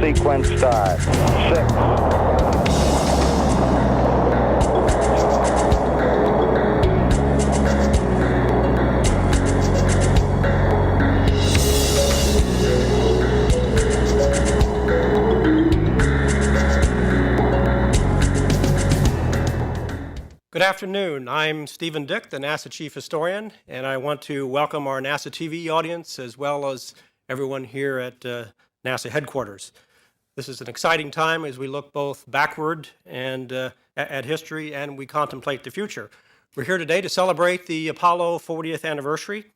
sequence start. 6. Good afternoon. I'm Stephen Dick, the NASA Chief Historian, and I want to welcome our NASA TV audience as well as everyone here at NASA headquarters. This is an exciting time as we look both backward and at history and we contemplate the future. We're here today to celebrate the Apollo 40th anniversary,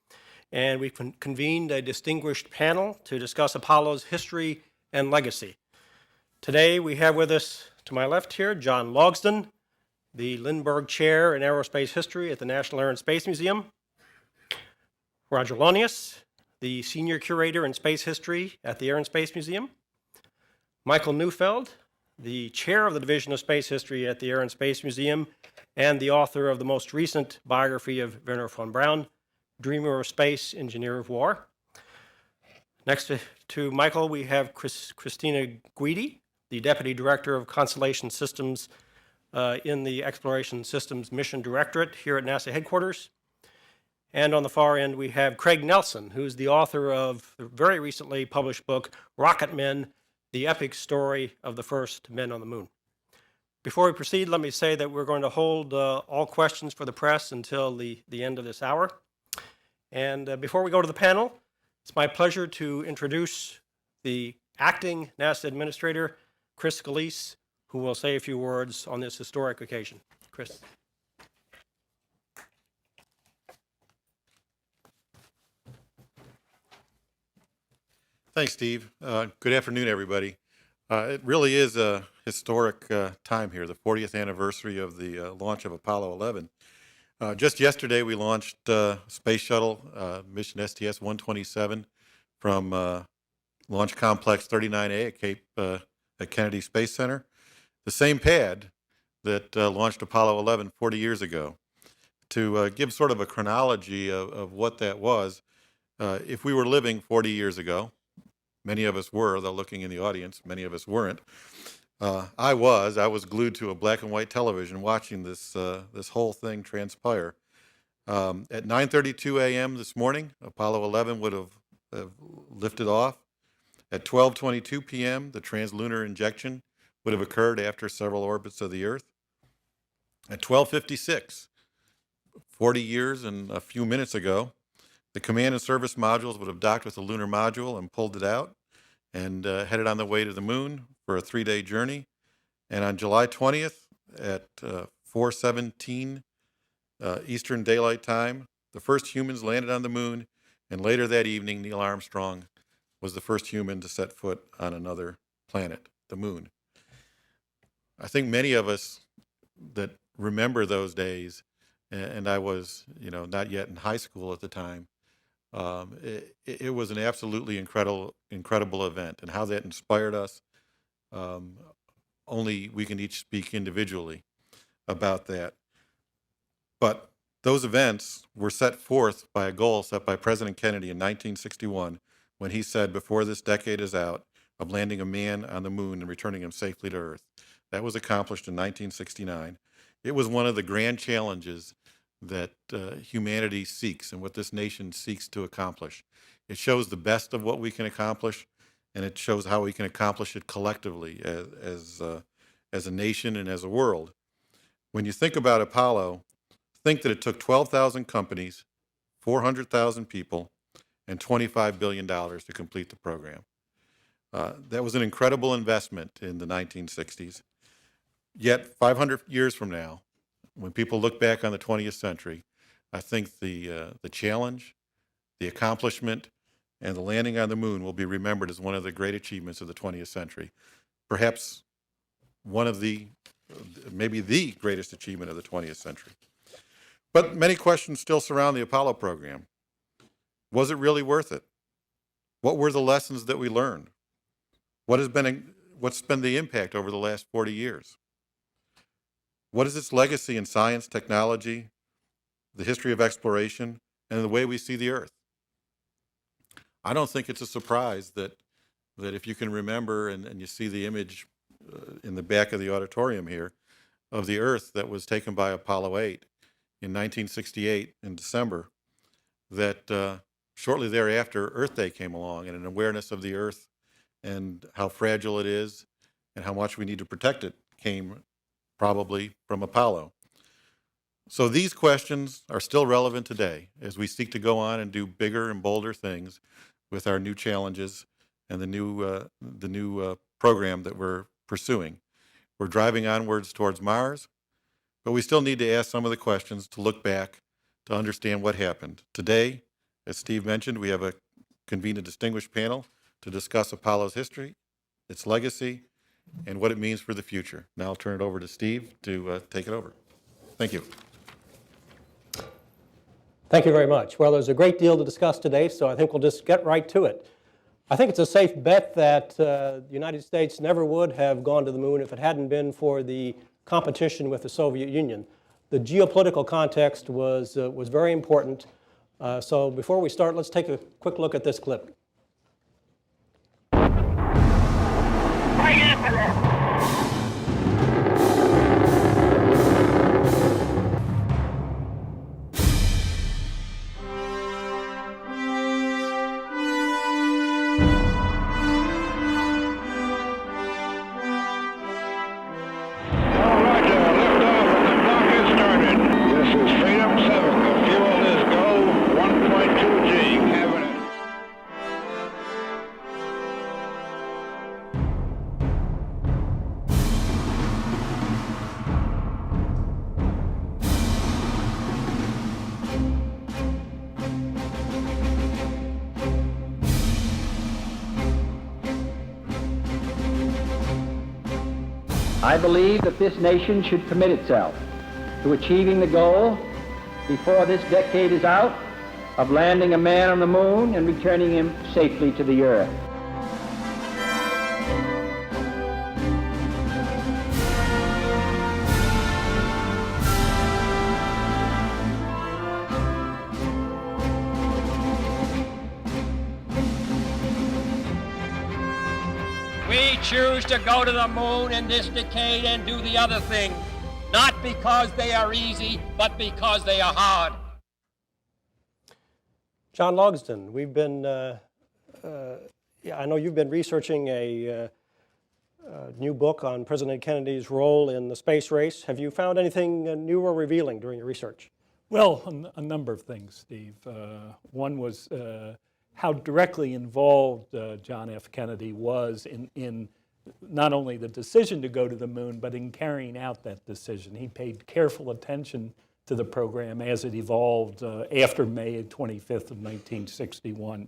and we've convened a distinguished panel to discuss Apollo's history and legacy. Today we have with us, to my left here, John Logsdon, the Lindbergh Chair in Aerospace History at the National Air and Space Museum; Roger Lonius, the Senior Curator in Space History at the Air and Space Museum; Michael Neufeld, the Chair of the Division of Space History at the Air and Space Museum and the author of the most recent biography of Wernher von Braun, Dreamer of Space, Engineer of War. Next to Michael, we have Christina Guidi, the Deputy Director of Constellation Systems in the Exploration Systems Mission Directorate here at NASA headquarters. And on the far end, we have Craig Nelson, who's the author of the very recently published book, Rocket Men, the Epic Story of the First Men on the Moon. Before we proceed, let me say that we're going to hold all questions for the press until the end of this hour. And before we go to the panel, it's my pleasure to introduce the acting NASA Administrator, Chris Scalise, who will say a few words on this historic occasion. Chris. Thanks, Steve. Good afternoon, everybody. It really is a historic time here, the 40th anniversary of the launch of Apollo 11. Just yesterday, we launched Space Shuttle mission STS-127 from Launch Complex 39A at Kennedy Space Center, the same pad that launched Apollo 11 40 years ago. To give sort of a chronology of what that was, if we were living 40 years ago, many of us were, though looking in the audience, many of us weren't. I was glued to a black and white television watching this whole thing transpire. At 9:32 a.m. this morning, Apollo 11 would have lifted off. At 12:22 p.m., the translunar injection would have occurred after several orbits of the Earth. At 12:56, 40 years and a few minutes ago, the command and service modules would have docked with the lunar module and pulled it out and headed on the way to the moon for a 3-day journey. And on July 20th at 4:17 Eastern Daylight Time, the first humans landed on the moon, and later that evening, Neil Armstrong was the first human to set foot on another planet, the moon. I think many of us that remember those days, and I was, not yet in high school at the time, it was an absolutely incredible event, and how that inspired us. Only we can each speak individually about that. But those events were set forth by a goal set by President Kennedy in 1961 when he said, before this decade is out, of landing a man on the moon and returning him safely to Earth. That was accomplished in 1969. It was one of the grand challenges that humanity seeks and what this nation seeks to accomplish. It shows the best of what we can accomplish, and it shows how we can accomplish it collectively as a nation and as a world. When you think about Apollo, think that it took 12,000 companies, 400,000 people, and $25 billion to complete the program. That was an incredible investment in the 1960s. Yet 500 years from now, when people look back on the 20th century, I think the challenge, the accomplishment, and the landing on the moon will be remembered as one of the great achievements of the 20th century. Perhaps maybe the greatest achievement of the 20th century. But many questions still surround the Apollo program. Was it really worth it? What were the lessons that we learned? What's been the impact over the last 40 years? What is its legacy in science, technology, the history of exploration, and the way we see the Earth? I don't think it's a surprise that that if you can remember, and you see the image in the back of the auditorium here, of the Earth that was taken by Apollo 8 in 1968 in December, that shortly thereafter Earth Day came along, and an awareness of the Earth and how fragile it is and how much we need to protect it came probably from Apollo. So these questions are still relevant today as we seek to go on and do bigger and bolder things with our new challenges and the new program that we're pursuing. We're driving onwards towards Mars, but we still need to ask some of the questions to look back to understand what happened. Today, as Steve mentioned, we have convened a distinguished panel to discuss Apollo's history, its legacy, and what it means for the future. Now I'll turn it over to Steve to take it over. Thank you. Thank you very much. Well, there's a great deal to discuss today, so I think we'll just get right to it. I think it's a safe bet that the United States never would have gone to the moon if it hadn't been for the competition with the Soviet Union. The geopolitical context was very important. So before we start, let's take a quick look at this clip. I believe that this nation should commit itself to achieving the goal before this decade is out of landing a man on the moon and returning him safely to the earth. We choose to go to the moon in this decade and do the other thing, not because they are easy, but because they are hard. John Logsdon, we've been, I know you've been researching a new book on President Kennedy's role in the space race. Have you found anything new or revealing during your research? Well, a number of things, Steve. One was how directly involved John F. Kennedy was in not only the decision to go to the moon, but in carrying out that decision. He paid careful attention to the program as it evolved after May 25th of 1961.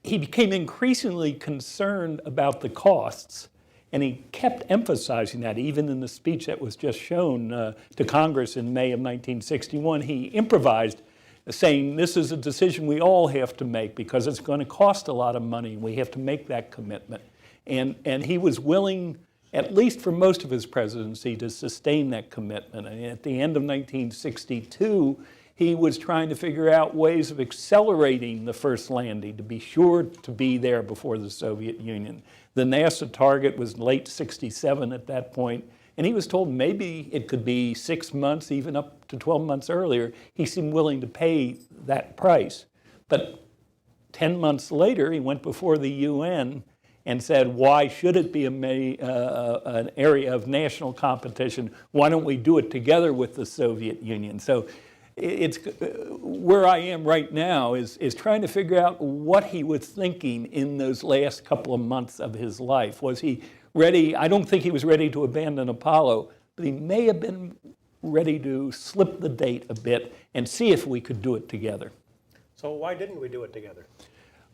He became increasingly concerned about the costs, and he kept emphasizing that. Even in the speech that was just shown to Congress in May of 1961, he improvised, saying this is a decision we all have to make because it's going to cost a lot of money. We have to make that commitment. And he was willing, at least for most of his presidency, to sustain that commitment. And at the end of 1962, he was trying to figure out ways of accelerating the first landing to be sure to be there before the Soviet Union. The NASA target was late 67 at that point. And he was told maybe it could be 6 months, even up to 12 months earlier. He seemed willing to pay that price. But 10 months later, he went before the UN and said, why should it be an area of national competition? Why don't we do it together with the Soviet Union? So it's where I am right now is trying to figure out what he was thinking in those last couple of months of his life. Was he ready? I don't think he was ready to abandon Apollo, but he may have been ready to slip the date a bit and see if we could do it together. So why didn't we do it together?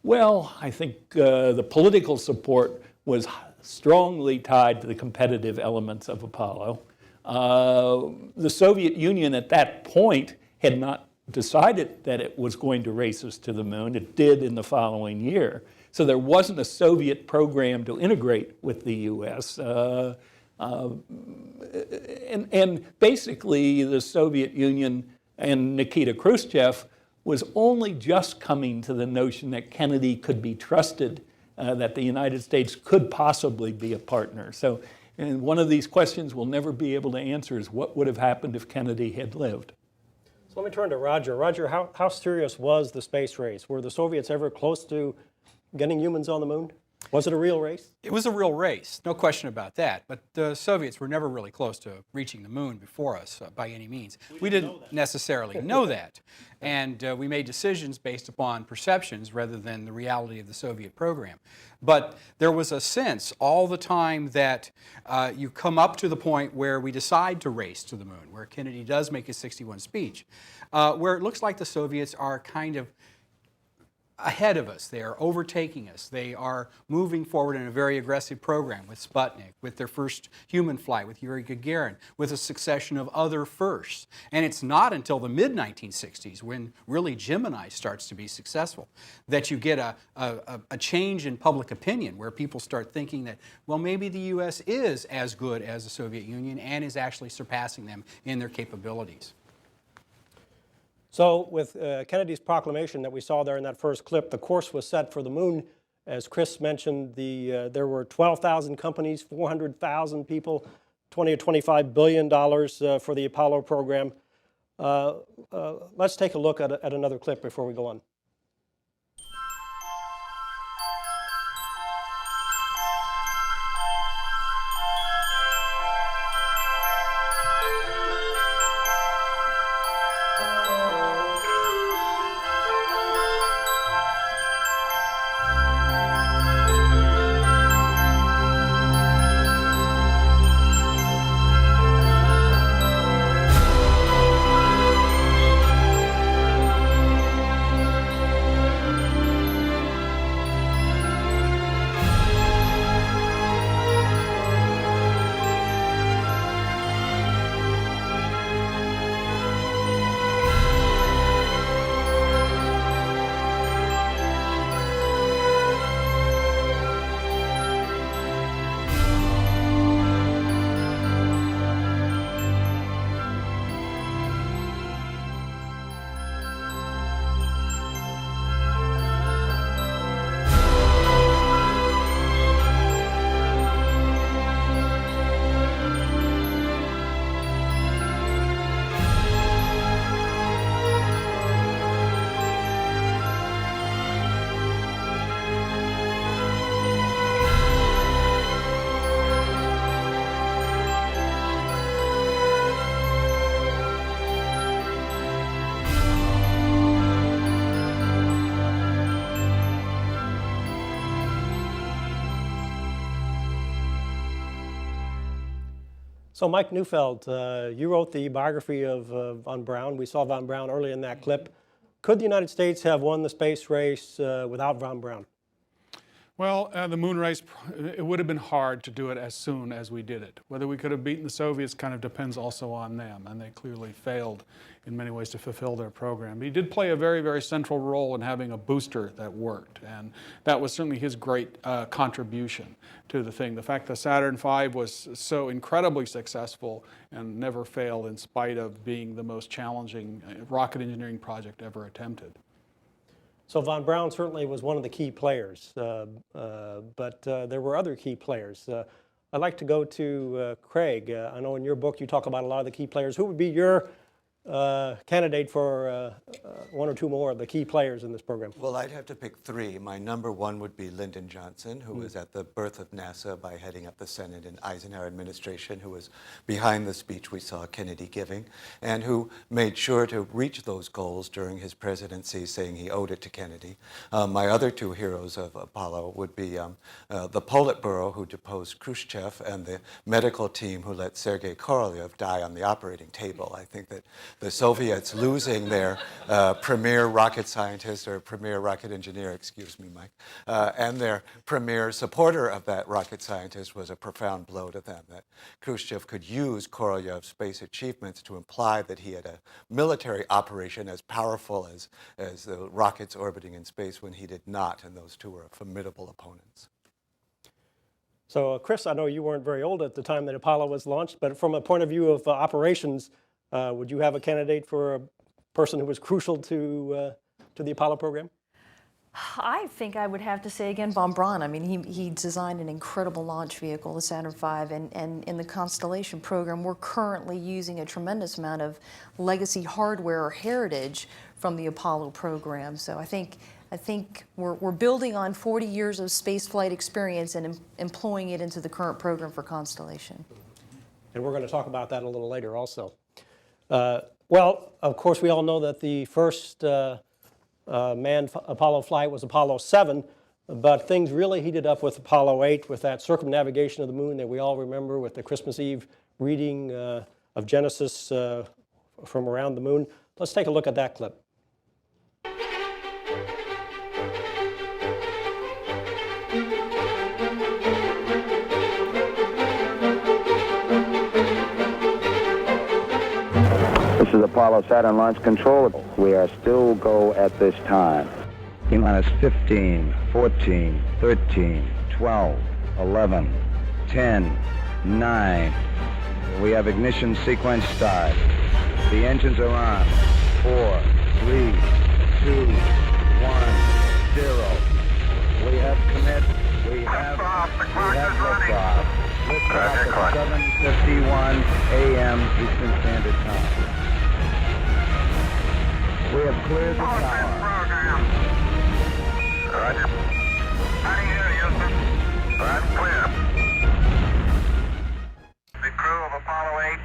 Well, I think the political support was strongly tied to the competitive elements of Apollo. The Soviet Union at that point had not decided that it was going to race us to the moon. It did in the following year. So there wasn't a Soviet program to integrate with the U.S. And basically the Soviet Union and Nikita Khrushchev was only just coming to the notion that Kennedy could be trusted, that the United States could possibly be a partner. So, and one of these questions we'll never be able to answer is what would have happened if Kennedy had lived? So let me turn to Roger. Roger, how serious was the space race? Were the Soviets ever close to getting humans on the moon? Was it a real race? It was a real race, no question about that. But the Soviets were never really close to reaching the moon before us by any means. We didn't necessarily know that. And we made decisions based upon perceptions rather than the reality of the Soviet program. But there was a sense all the time that you come up to the point where we decide to race to the moon, where Kennedy does make his 61 speech, where it looks like the Soviets are kind of ahead of us. They are overtaking us. They are moving forward in a very aggressive program with Sputnik, with their first human flight, with Yuri Gagarin, with a succession of other firsts. And it's not until the mid-1960s, when really Gemini starts to be successful, that you get a change in public opinion, where people start thinking that, well, maybe the U.S. is as good as the Soviet Union and is actually surpassing them in their capabilities. So with Kennedy's proclamation that we saw there in that first clip, the course was set for the moon. As Chris mentioned, there were 12,000 companies, 400,000 people, $20 or $25 billion for the Apollo program. Let's take a look at another clip before we go on. So Mike Neufeld, you wrote the biography of von Braun. We saw von Braun early in that clip. Could the United States have won the space race without von Braun? Well, the moon race, it would have been hard to do it as soon as we did it. Whether we could have beaten the Soviets kind of depends also on them, and they clearly failed in many ways to fulfill their program. But he did play a very, very central role in having a booster that worked, and that was certainly his great contribution to the thing. The fact that Saturn V was so incredibly successful and never failed in spite of being the most challenging rocket engineering project ever attempted. So von Braun certainly was one of the key players, but there were other key players. I'd like to go to Craig. I know in your book you talk about a lot of the key players. Who would be your candidate for one or two more of the key players in this program? Well, I'd have to pick three. My number one would be Lyndon Johnson, who was at the birth of NASA by heading up the Senate and Eisenhower administration, who was behind the speech we saw Kennedy giving, and who made sure to reach those goals during his presidency, saying he owed it to Kennedy. My other two heroes of Apollo would be the Politburo, who deposed Khrushchev, and the medical team who let Sergei Korolev die on the operating table. I think that the Soviets losing their premier rocket scientist, or premier rocket engineer, excuse me, Mike, and their premier supporter of that rocket scientist was a profound blow to them, that Khrushchev could use Korolev's space achievements to imply that he had a military operation as powerful as the rockets orbiting in space, when he did not, and those two were formidable opponents. So Chris, I know you weren't very old at the time that Apollo was launched, but from a point of view of operations, would you have a candidate for person who was crucial to the Apollo program? I think I would have to say again von Braun. I mean, he designed an incredible launch vehicle, the Saturn V, and in the Constellation program, we're currently using a tremendous amount of legacy hardware or heritage from the Apollo program. So I think we're building on 40 years of spaceflight experience and employing it into the current program for Constellation. And we're going to talk about that a little later also. Well, of course, we all know that the first manned Apollo flight was Apollo 7, but things really heated up with Apollo 8 with that circumnavigation of the moon that we all remember with the Christmas Eve reading of Genesis from around the moon. Let's take a look at that clip. This is Apollo Saturn Launch Control. We are still go at this time. T-minus 15, 14, 13, 12, 11, 10, 9. We have ignition sequence start. The engines are on. 4, 3, 2, 1, 0. We have commit. We have liftoff. Liftoff at 7:51 a.m. Eastern Standard Time. We have cleared the tower. Roger. How do you hear, Houston? That's clear. The crew of Apollo 8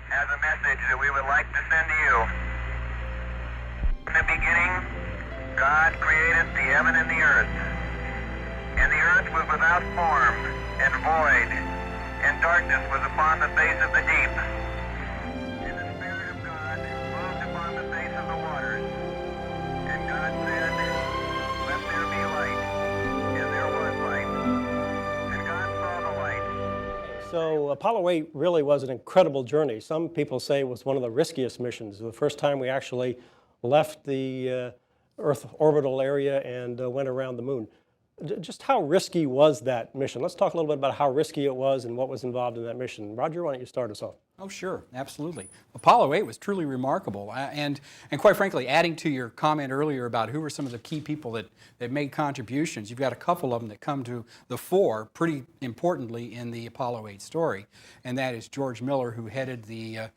has a message that we would like to send to you. In the beginning, God created the heaven and the earth. And the earth was without form and void, and darkness was upon the face of the deep. And the Spirit of God moved upon the face of the waters. And God said, "Let there be light." And there was light. And God saw the light. So Apollo 8 really was an incredible journey. Some people say it was one of the riskiest missions. The first time we actually left the Earth orbital area and went around the moon. Just how risky was that mission? Let's talk a little bit about how risky it was and what was involved in that mission. Roger, why don't you start us off? Oh, sure, absolutely. Apollo 8 was truly remarkable. And quite frankly, adding to your comment earlier about who were some of the key people that made contributions, you've got a couple of them that come to the fore pretty importantly in the Apollo 8 story. And that is George Miller, who headed the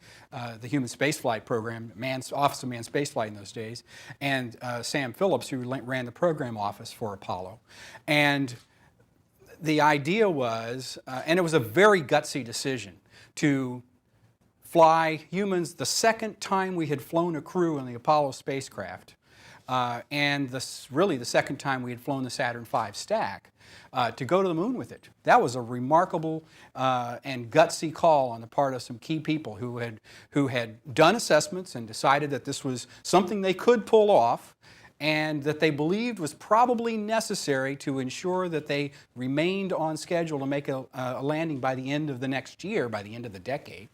human spaceflight program, Office of Manned Spaceflight in those days, and Sam Phillips, who ran the program office for Apollo. And the idea was, and it was a very gutsy decision, to fly humans the second time we had flown a crew in the Apollo spacecraft, and really the second time we had flown the Saturn V stack, to go to the moon with it. That was a remarkable and gutsy call on the part of some key people who had done assessments and decided that this was something they could pull off, and that they believed was probably necessary to ensure that they remained on schedule to make a landing by the end of the next year, by the end of the decade,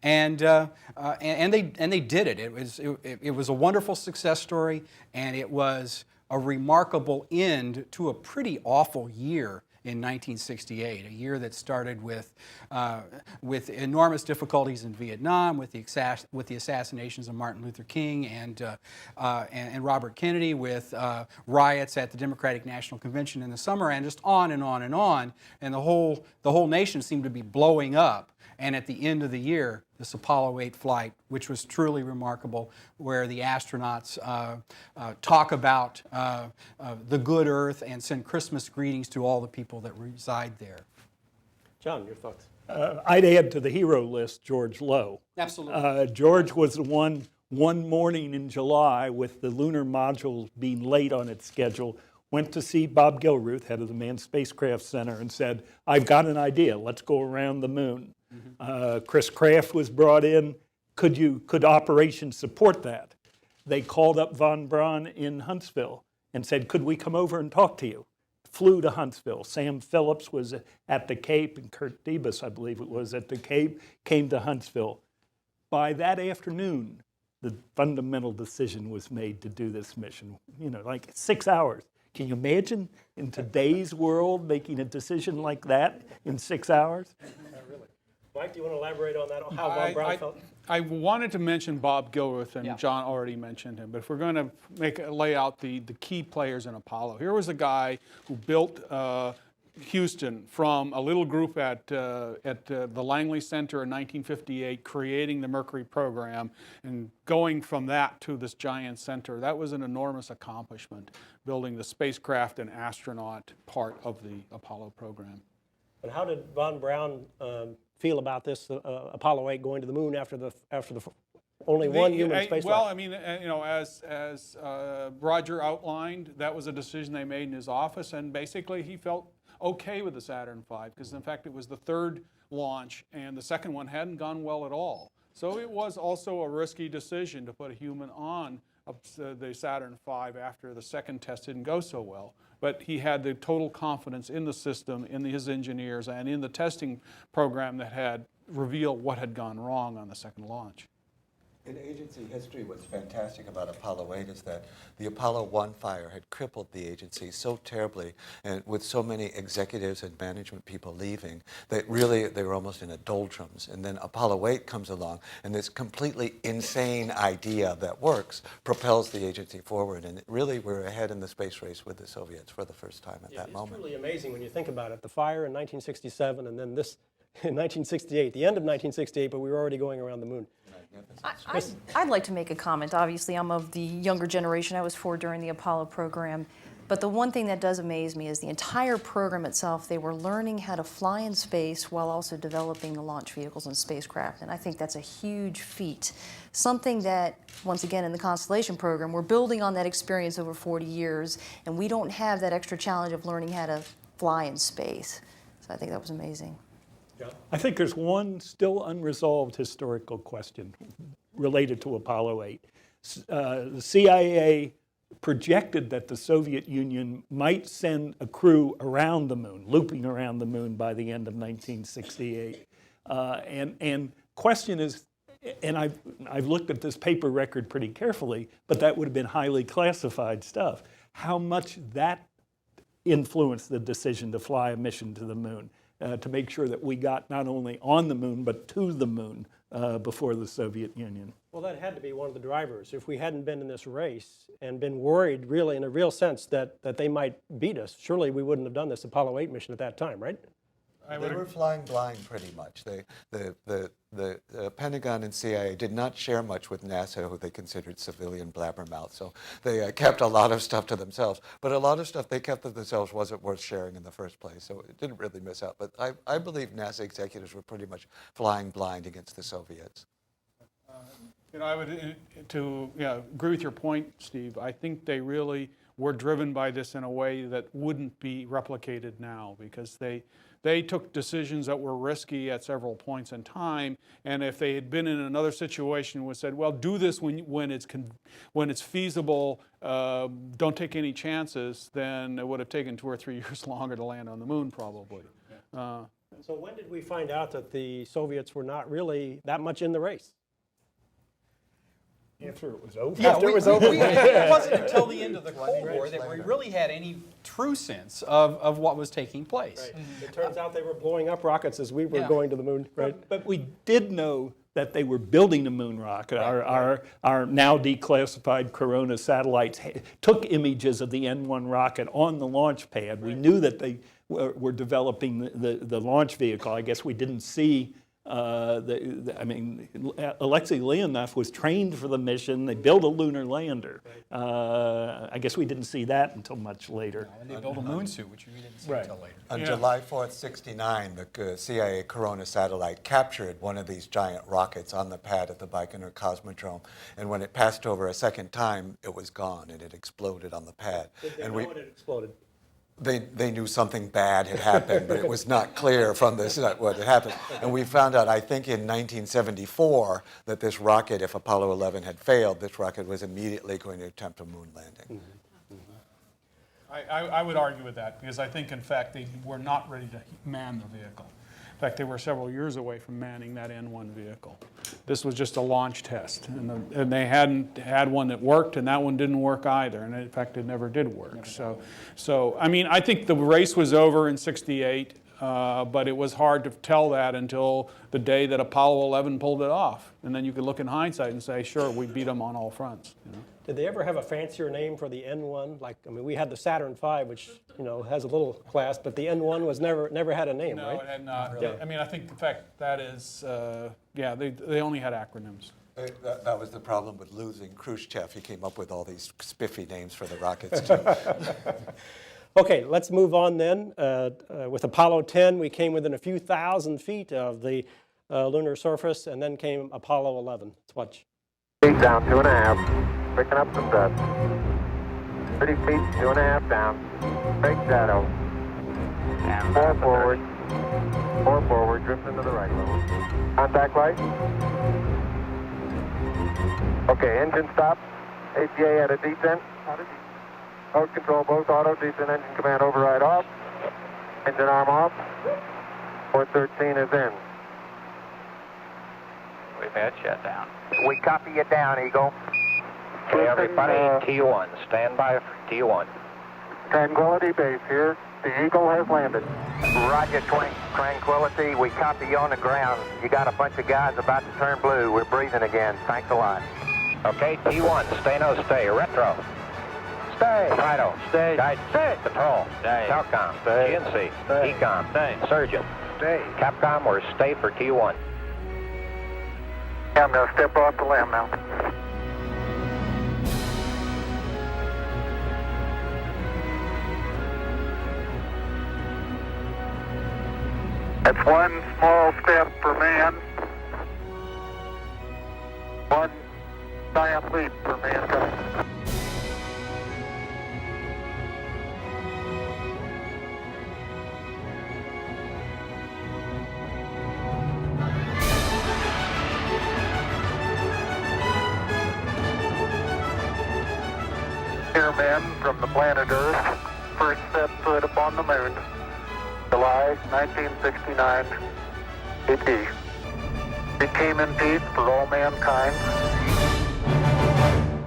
and they did it. It was a wonderful success story, and it was a remarkable end to a pretty awful year in 1968, a year that started with enormous difficulties in Vietnam, with the assassinations of Martin Luther King and Robert Kennedy, with riots at the Democratic National Convention in the summer, and just on and on and on. And the whole nation seemed to be blowing up. And at the end of the year, this Apollo 8 flight, which was truly remarkable, where the astronauts talk about the good Earth and send Christmas greetings to all the people that reside there. John, your thoughts? I'd add to the hero list George Low. Absolutely. George was the one morning in July, with the lunar module being late on its schedule, went to see Bob Gilruth, head of the Manned Spacecraft Center, and said, "I've got an idea. Let's go around the moon." Chris Kraft was brought in. Could operations support that? They called up von Braun in Huntsville and said, "Could we come over and talk to you?" Flew to Huntsville. Sam Phillips was at the Cape, and Kurt Debus, I believe it was, at the Cape, came to Huntsville. By that afternoon, the fundamental decision was made to do this mission. Like 6 hours. Can you imagine in today's world making a decision like that in 6 hours? Mike, do you want to elaborate on that, how Von Braun felt? I wanted to mention Bob Gilruth, and Yeah. John already mentioned him, but if we're going to lay out the key players in Apollo, here was a guy who built Houston from a little group at the Langley Center in 1958, creating the Mercury program, and going from that to this giant center. That was an enormous accomplishment, building the spacecraft and astronaut part of the Apollo program. And how did Von Braun feel about this Apollo 8 going to the moon after the only one human spaceflight? Well, I mean, as Roger outlined, that was a decision they made in his office, and basically he felt okay with the Saturn V because, in fact, it was the third launch, and the second one hadn't gone well at all. So it was also a risky decision to put a human on the Saturn V after the second test didn't go so well. But he had the total confidence in the system, in his engineers, and in the testing program that had revealed what had gone wrong on the second launch. In agency history, what's fantastic about Apollo 8 is that the Apollo 1 fire had crippled the agency so terribly, and with so many executives and management people leaving, that really they were almost in a doldrums. And then Apollo 8 comes along, and this completely insane idea that works propels the agency forward. And really, we're ahead in the space race with the Soviets for the first time at that moment. It's truly amazing when you think about it. The fire in 1967, and then this in 1968, the end of 1968, but we were already going around the moon. I'd like to make a comment. Obviously, I'm of the younger generation. I was 4 during the Apollo program. But the one thing that does amaze me is the entire program itself, they were learning how to fly in space while also developing the launch vehicles and spacecraft. And I think that's a huge feat. Something that, once again, in the Constellation program, we're building on that experience over 40 years, and we don't have that extra challenge of learning how to fly in space. So I think that was amazing. I think there's one still unresolved historical question related to Apollo 8. The CIA projected that the Soviet Union might send a crew around the moon, looping around the moon by the end of 1968. And question is, and I've looked at this paper record pretty carefully, but that would have been highly classified stuff. How much that influenced the decision to fly a mission to the moon? To make sure that we got not only on the moon, but to the moon before the Soviet Union. Well, that had to be one of the drivers. If we hadn't been in this race and been worried, really, in a real sense, that they might beat us, surely we wouldn't have done this Apollo 8 mission at that time, right? They were flying blind pretty much. The Pentagon and CIA did not share much with NASA, who they considered civilian blabbermouths. So they kept a lot of stuff to themselves. But a lot of stuff they kept to themselves wasn't worth sharing in the first place. So it didn't really miss out. But I believe NASA executives were pretty much flying blind against the Soviets. I would agree with your point, Steve. I think they really were driven by this in a way that wouldn't be replicated now, because they took decisions that were risky at several points in time, and if they had been in another situation and said, well, do this when it's feasible, don't take any chances, then it would have taken 2 or 3 years longer to land on the moon, probably. So when did we find out that the Soviets were not really that much in the race? After it was over. Yeah, After it was over. it wasn't until the end of the Cold War that we really had any true sense of what was taking place. Right. It turns out they were blowing up rockets as we were going to the moon, right? But we did know that they were building the moon rocket. Our now declassified Corona satellites took images of the N1 rocket on the launch pad. We knew that they were developing the launch vehicle. I guess we didn't see Alexei Leonov was trained for the mission. They built a lunar lander. I guess we didn't see that until much later. And they built a moon suit, which we didn't see until later. On July 4th, '69, the CIA Corona satellite captured one of these giant rockets on the pad at the Baikonur Cosmodrome. And when it passed over a second time, it was gone, and it exploded on the pad. Did they know when it exploded? They knew something bad had happened, but it was not clear from this what had happened. And we found out, I think in 1974, that this rocket, if Apollo 11 had failed, this rocket was immediately going to attempt a moon landing. I would argue with that, because I think, in fact, they were not ready to man the vehicle. In fact, they were several years away from manning that N1 vehicle. This was just a launch test, and they hadn't had one that worked, and that one didn't work either, and in fact, it never did work. So I mean, I think the race was over in '68. but it was hard to tell that until the day that Apollo 11 pulled it off. And then you could look in hindsight and say, sure, we beat them on all fronts. You know? Did they ever have a fancier name for the N1? Like, I mean, we had the Saturn V, which, you know, has a little class, but the N1 was never had a name, No, right? it had not. Yeah. I mean, I think, in fact, that is, yeah, they only had acronyms. That was the problem with losing Khrushchev. He came up with all these spiffy names for the rockets, too. Okay, let's move on then. With Apollo 10, we came within a few thousand feet of the lunar surface, and then came Apollo 11. Let's watch. Feet down, 2.5. Picking up some dust. 30 feet, 2.5 down. Straight shadow. And 4 forward. 4 forward, drifting to the right a little. Contact light. Okay, engine stop. APA at a descent. Mode control, both auto, descent engine command override off. Engine arm off. 413 is in. We've had shutdown. We copy you down, Eagle. Okay, everybody, T1. Stand by for T1. Tranquility Base here. The Eagle has landed. Roger, Tranquility. We copy you on the ground. You got a bunch of guys about to turn blue. We're breathing again. Thanks a lot. Okay, T1. Stay, no, stay. Retro. Stay. Fido. Stay. Guide. Stay. Patrol. Stay. Telcom. Stay. GNC. Stay. Ecom. Stay. Surgeon. Stay. Capcom, we're stay for T1. I'm going to step off the limb now. That's one small step for man, one giant leap for mankind. Here, men from the planet Earth, first set foot upon the moon. July 1969, AD. It came in peace for all mankind.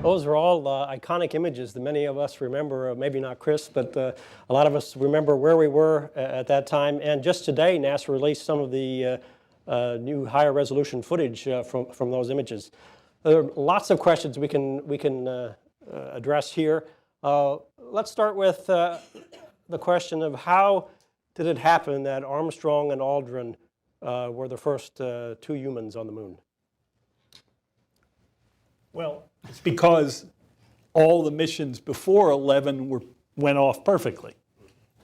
Those are all iconic images that many of us remember, maybe not Chris, but a lot of us remember where we were at that time. And just today, NASA released some of the new higher resolution footage from those images. There are lots of questions we can address here. Let's start with the question of how did it happen that Armstrong and Aldrin were the first 2 humans on the moon? Well, it's because all the missions before 11 went off perfectly.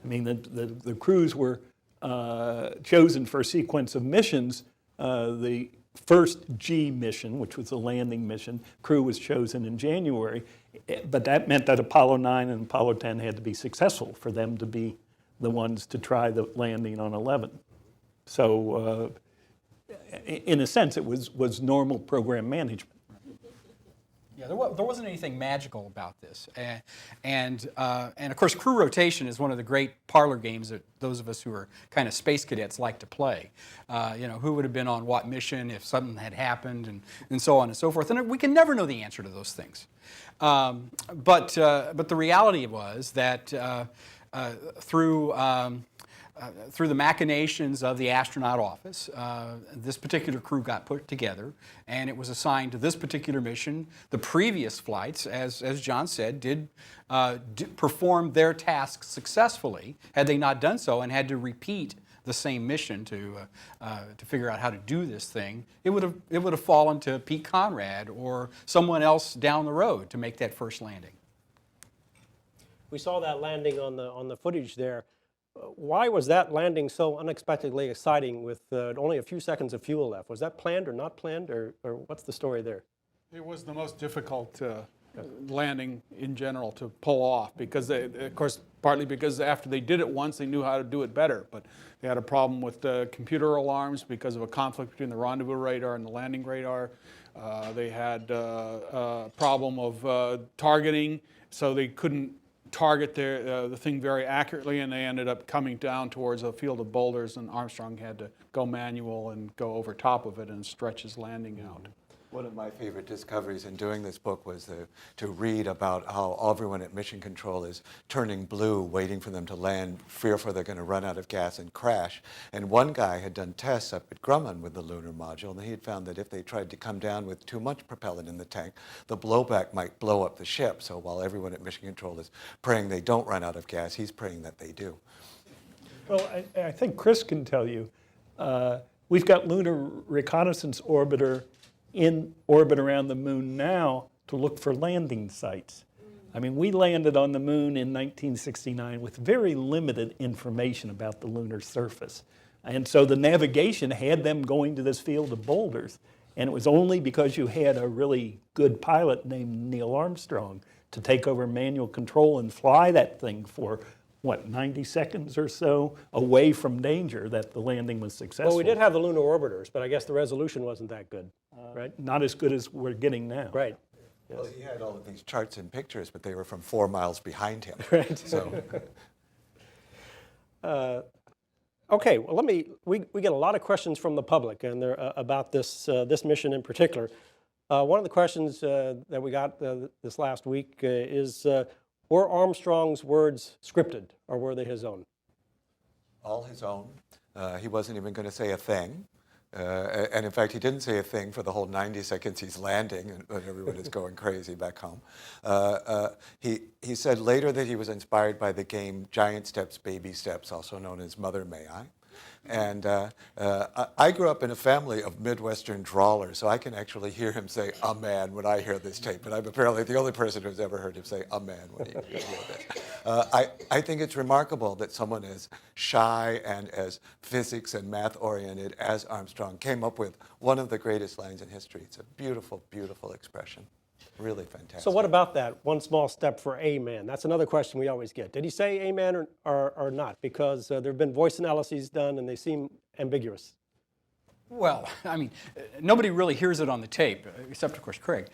I mean, the crews were chosen for a sequence of missions. The first G mission, which was the landing mission, crew was chosen in January, but that meant that Apollo 9 and Apollo 10 had to be successful for them to be the ones to try the landing on 11. So in a sense, it was normal program management. Yeah, there wasn't anything magical about this, and of course, crew rotation is one of the great parlor games that those of us who are kind of space cadets like to play. You know, who would have been on what mission if something had happened, and so on and so forth. And we can never know the answer to those things. But the reality was that through the machinations of the astronaut office, this particular crew got put together, and it was assigned to this particular mission. The previous flights, as John said, did perform their tasks successfully. Had they not done so and had to repeat the same mission to figure out how to do this thing, it would have fallen to Pete Conrad or someone else down the road to make that first landing. We saw that landing on the footage there. Why was that landing so unexpectedly exciting with only a few seconds of fuel left? Was that planned or not planned, or what's the story there? It was the most difficult landing in general to pull off because, of course, partly because after they did it once, they knew how to do it better. But they had a problem with the computer alarms because of a conflict between the rendezvous radar and the landing radar. They had a problem of targeting, so they couldn't target the thing very accurately, and they ended up coming down towards a field of boulders, and Armstrong had to go manual and go over top of it and stretch his landing out. One of my favorite discoveries in doing this book was to read about how everyone at Mission Control is turning blue, waiting for them to land, fearful they're going to run out of gas and crash. And one guy had done tests up at Grumman with the lunar module, and he had found that if they tried to come down with too much propellant in the tank, the blowback might blow up the ship. So while everyone at Mission Control is praying they don't run out of gas, he's praying that they do. Well, I think Chris can tell you, we've got Lunar Reconnaissance Orbiter in orbit around the moon now to look for landing sites. I mean, we landed on the moon in 1969 with very limited information about the lunar surface. And so the navigation had them going to this field of boulders. And it was only because you had a really good pilot named Neil Armstrong to take over manual control and fly that thing for, 90 seconds or so away from danger that the landing was successful. Well, we did have the lunar orbiters, but I guess the resolution wasn't that good, right? Not as good as we're getting now. Right. Well, he had all of these charts and pictures, but they were from 4 miles behind him. Right. So. Okay, well, we get a lot of questions from the public and they're about this mission in particular. One of the questions that we got this last week is, were Armstrong's words scripted or were they his own? All his own. He wasn't even going to say a thing. And in fact, he didn't say a thing for the whole 90 seconds he's landing, and everyone is going crazy back home. He said later that he was inspired by the game Giant Steps, Baby Steps, also known as Mother May I. And I grew up in a family of Midwestern drawlers, so I can actually hear him say "a man" when I hear this tape. But I'm apparently the only person who's ever heard him say "a man" when he hear this. I think it's remarkable that someone as shy and as physics and math oriented as Armstrong came up with one of the greatest lines in history. It's a beautiful, beautiful expression. Really fantastic. So what about that one small step for a man? That's another question we always get. Did he say amen or not? Because there have been voice analyses done and they seem ambiguous. Well, I mean, nobody really hears it on the tape, except of course Craig.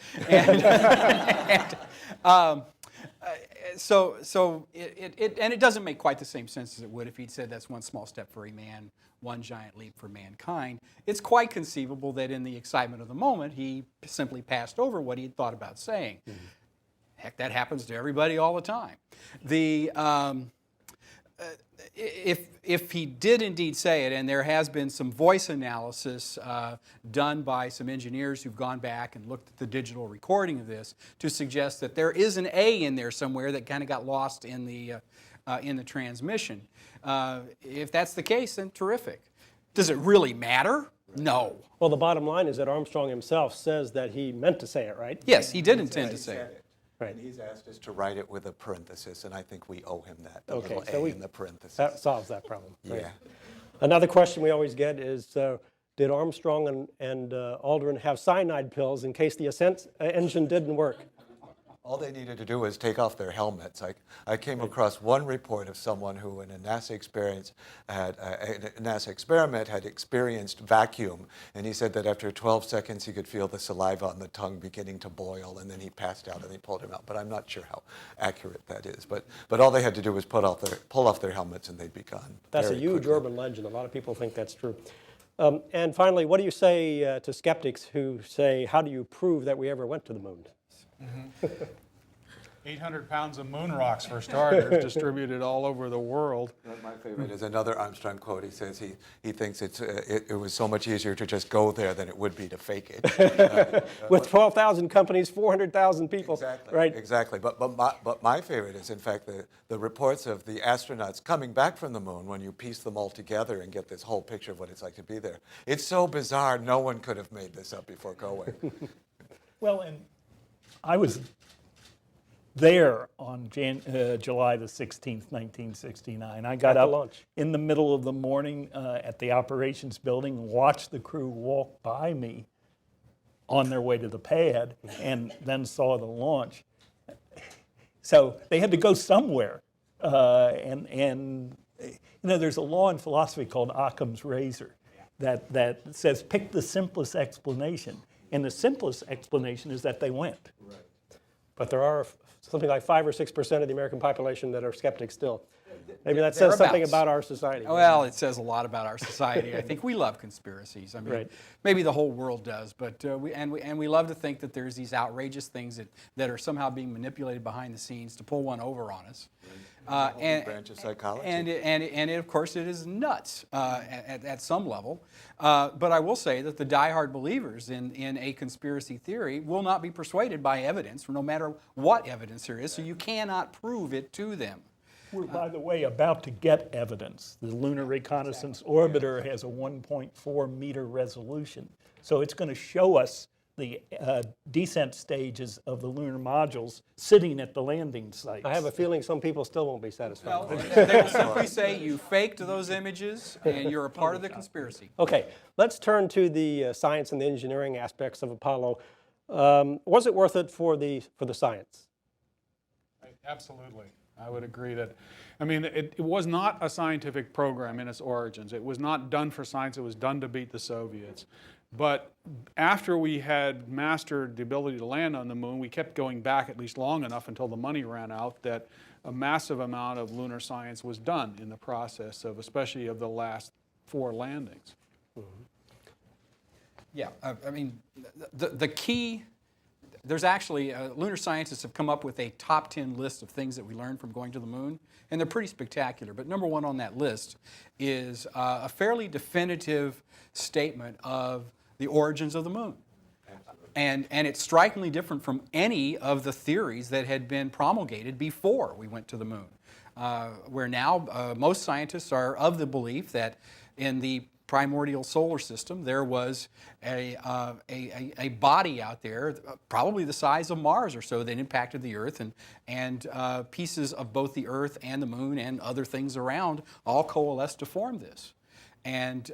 So it doesn't make quite the same sense as it would if he'd said that's one small step for a man, one giant leap for mankind. It's quite conceivable that in the excitement of the moment, he simply passed over what he'd thought about saying. Mm-hmm. Heck, that happens to everybody all the time. If he did indeed say it, and there has been some voice analysis done by some engineers who've gone back and looked at the digital recording of this to suggest that there is an A in there somewhere that kind of got lost in the transmission. If that's the case, then terrific. Does it really matter? No. Well, the bottom line is that Armstrong himself says that he meant to say it, right? Yes, he did intend to say it. Right. And he's asked us to write it with a parenthesis, and I think we owe him that, the Okay, little so A in the parenthesis. That solves that problem. Right? Yeah. Another question we always get is, did Armstrong and Aldrin have cyanide pills in case the ascent engine didn't work? All they needed to do was take off their helmets. I came across one report of someone who in a NASA experiment had experienced vacuum, and he said that after 12 seconds he could feel the saliva on the tongue beginning to boil, and then he passed out and they pulled him out. But I'm not sure how accurate that is. But all they had to do was pull off their helmets and they'd be gone. That's a huge urban legend. A lot of people think that's true. And finally, what do you say to skeptics who say, how do you prove that we ever went to the moon? Mm-hmm. 800 pounds of moon rocks, for starters, distributed all over the world. My favorite is another Armstrong quote. He says he thinks it was so much easier to just go there than it would be to fake it. With 12,000 companies, 400,000 people. Exactly. Right. Exactly. But my favorite is, in fact, the reports of the astronauts coming back from the moon when you piece them all together and get this whole picture of what it's like to be there. It's so bizarre, no one could have made this up before going. Well, and I was there on July the 16th, 1969. I got up in the middle of the morning at the operations building and watched the crew walk by me on their way to the pad and then saw the launch. So they had to go somewhere. And there's a law in philosophy called Occam's razor that says pick the simplest explanation. And the simplest explanation is that they went. Right. But there are something like 5 or 6% of the American population that are skeptics still. Maybe that says something Thereabouts. about our society. Well, it says a lot about our society. I think we love conspiracies. I mean, Right. maybe the whole world does, but we love to think that there's these outrageous things that are somehow being manipulated behind the scenes to pull one over on us. Branch of psychology. And of course, it is nuts at some level. But I will say that the diehard believers in a conspiracy theory will not be persuaded by evidence, no matter what evidence there is. So you cannot prove it to them. We're, by the way, about to get evidence. The Lunar Reconnaissance Orbiter has a 1.4 meter resolution. So it's going to show us the descent stages of the lunar modules sitting at the landing sites. I have a feeling some people still won't be satisfied. Well, they will simply say you faked those images and you're a part of the conspiracy. Okay, let's turn to the science and the engineering aspects of Apollo. Was it worth it for the science? Absolutely. I would agree that, I mean, it was not a scientific program in its origins. It was not done for science. It was done to beat the Soviets. But after we had mastered the ability to land on the moon, we kept going back at least long enough until the money ran out that a massive amount of lunar science was done in the process of, especially of the last 4 landings. Yeah, I mean, the key, there's actually, lunar scientists have come up with a top 10 list of things that we learned from going to the moon, and they're pretty spectacular. But number 1 on that list is a fairly definitive statement of the origins of the moon. And it's strikingly different from any of the theories that had been promulgated before we went to the moon. Where now most scientists are of the belief that in the primordial solar system there was a body out there, probably the size of Mars or so, that impacted the Earth, and pieces of both the Earth and the moon and other things around all coalesced to form this. And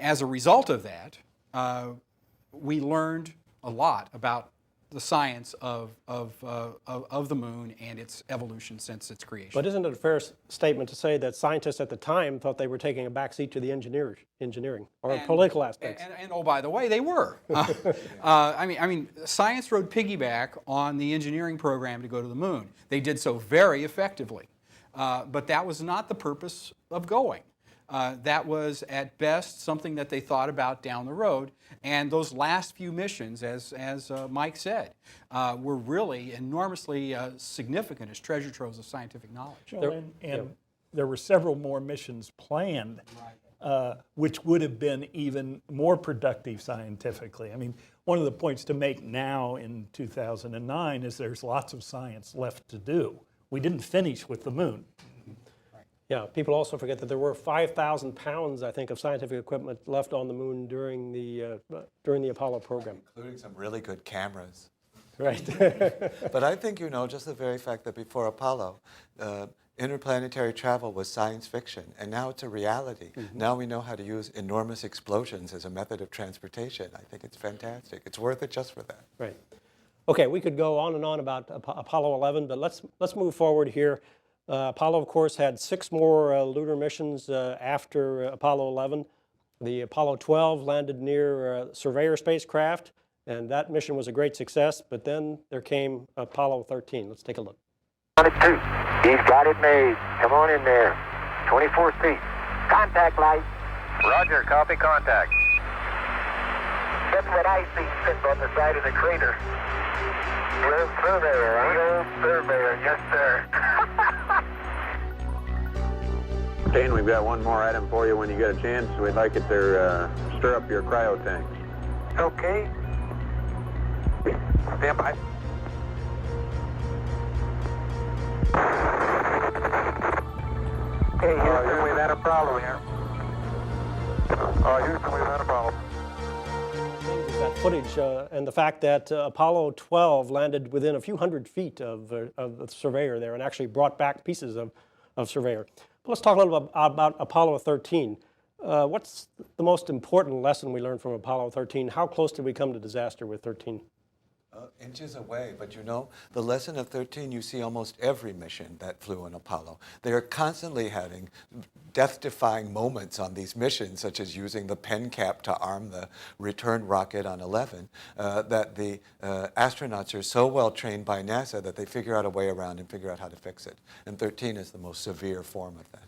as a result of that, we learned a lot about the science of the moon and its evolution since its creation. But isn't it a fair statement to say that scientists at the time thought they were taking a backseat to the engineering or political aspects? And oh, by the way, they were. I mean, science rode piggyback on the engineering program to go to the moon. They did so very effectively, but that was not the purpose of going. That was, at best, something that they thought about down the road. And those last few missions, as Mike said, were really enormously significant as treasure troves of scientific knowledge. And there were several more missions planned, which would have been even more productive scientifically. I mean, one of the points to make now in 2009 is there's lots of science left to do. We didn't finish with the moon. Yeah, people also forget that there were 5,000 pounds, I think, of scientific equipment left on the moon during the Apollo program. Including some really good cameras. Right. But I think, just the very fact that before Apollo, interplanetary travel was science fiction, and now it's a reality. Mm-hmm. Now we know how to use enormous explosions as a method of transportation. I think it's fantastic. It's worth it just for that. Right. Okay, we could go on and on about Apollo 11, but let's move forward here. Apollo, of course, had 6 more lunar missions after Apollo 11. The Apollo 12 landed near Surveyor spacecraft, and that mission was a great success, but then there came Apollo 13. Let's take a look. 2. He's got it made. Come on in there. 24 feet. Contact light. Roger, copy contact. That's what I see sitting on the side of the crater. The old surveyor, huh? The old surveyor, yes, sir. Dane, we've got one more item for you when you get a chance. We'd like it to stir up your cryo tanks. Okay. Stand by. Okay, Houston, we've had a problem here. Houston, we've had a problem. That footage and the fact that Apollo 12 landed within a few hundred feet of the Surveyor there and actually brought back pieces of Surveyor. But let's talk a little bit about Apollo 13. What's the most important lesson we learned from Apollo 13? How close did we come to disaster with 13? Inches away, but you know, the lesson of 13, you see almost every mission that flew in Apollo. They are constantly having death-defying moments on these missions, such as using the pen cap to arm the return rocket on 11, that the astronauts are so well trained by NASA that they figure out a way around and figure out how to fix it. And 13 is the most severe form of that.